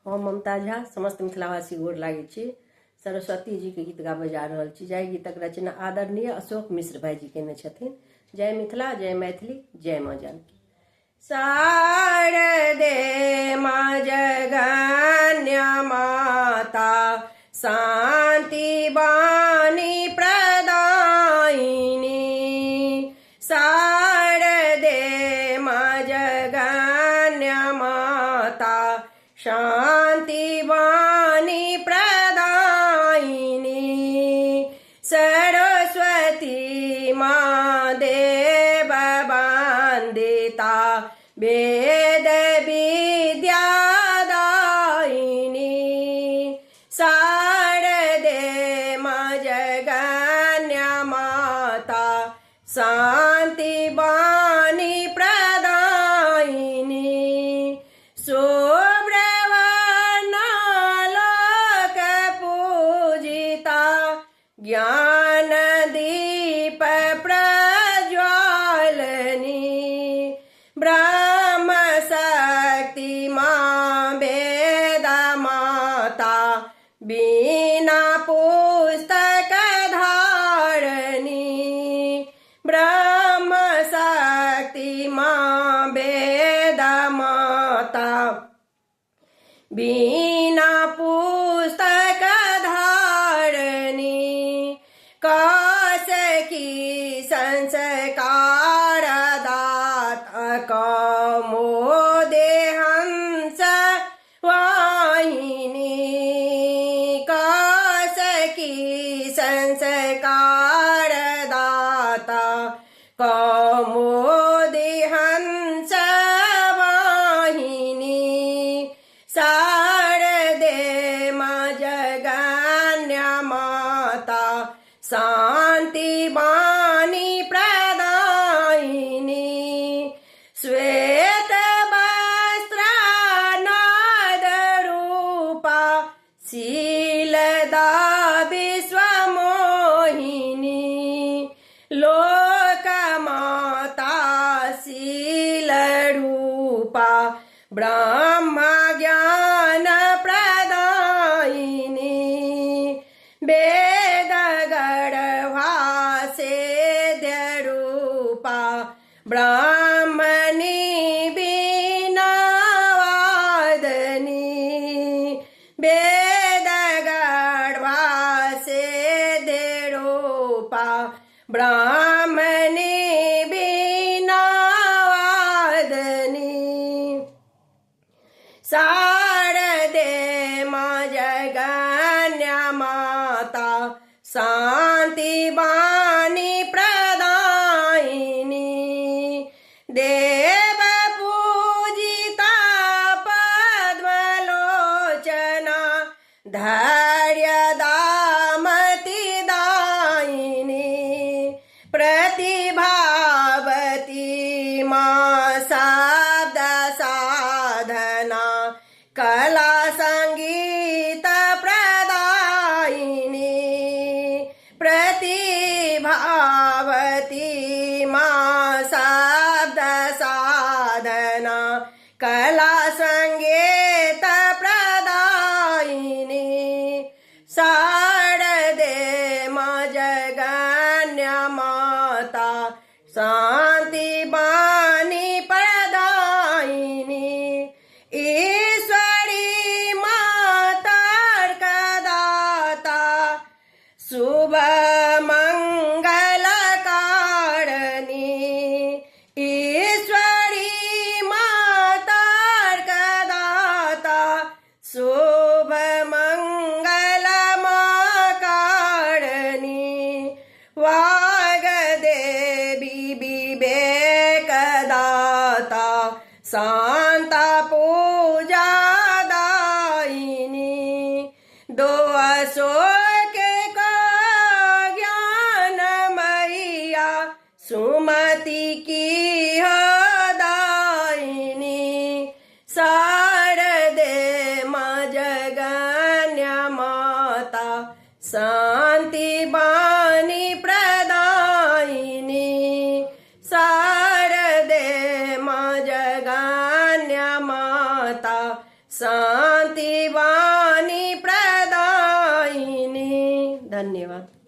हम ममता झा समस्त मिथिलावासी गोर लागे छी। सरस्वती जी के गीत गाबे जा रहल छी। जय गीतक रचना आदरणीय अशोक मिश्र भाई जी केने छथिन। जय मिथिला, जय मैथिली, जय माँ जानकी। शारदे माँ जगन्य माता शांति वाणी प्रदायिनी। शारदे माँ जगन्य माता शांति वाणी प्रदायिनी। सरस्वती माँ देव वंदिता वेद विद्या दायिनी। शारदे माँ जगन्य माता शांति वाणी प्रदायिनी। सुब्रह्मण्य लोक पूजिता ज्ञान दीप प्रज्वालनी। ब्रह्म शक्ति माँ वेद माता बीना पुस्तक धारणी। ब्रह्म शक्ति माँ वेद माता बीना पुस्तक धारणी। कौशिकी संस्कार दाता कौमुदी हंस वाहिनी। कौशिकी संस्कार दाता कौमुदी हंस वाहिनी। शारदे माँ जगन्य माता शांति वाणी प्रदायिनी। श्वेत वस्त्र नाद रूपा शीलदा विश्वमोहिनी। लोक माता शील रूपा ब्रह्म ज्ञान प्रदायिनी। वेद गर्भा सेद्य रूपा ब्राह्मणी बीना वादनी। वेद गर्भा सेद्य रूपा ब्राह्मणी बीना वादनी। शारदे माँ जगन्य माता शांति वाणी प्रदायिनी। देव पूजिता पद्मलोचना धैर्य दामति दायिनी। प्रतिभावती माँ शब्द साधना कला संगीत प्रदायिनी। प्रतिभावती माँ शब्द साधना कला संगीत प्रदायिनी। शारदे माँ जगन्य माता शांति वाणी प्रदायिनी। ईश्वरी माता दाता शुभ मंगल कारणी। ईश्वरी माता दाता शुभ मंगल कारणी। वाग्देवी विवेक दाता शांता पूजा दायिनी। दो अशोक का ज्ञान मैया सुमति की हो दायिनी। शारदे माँ जगन्य माता शांति वाणी प्रदायिनी। शारदे माँ जगन्य माता शांति शांति वाणी प्रदायिनी। धन्यवाद।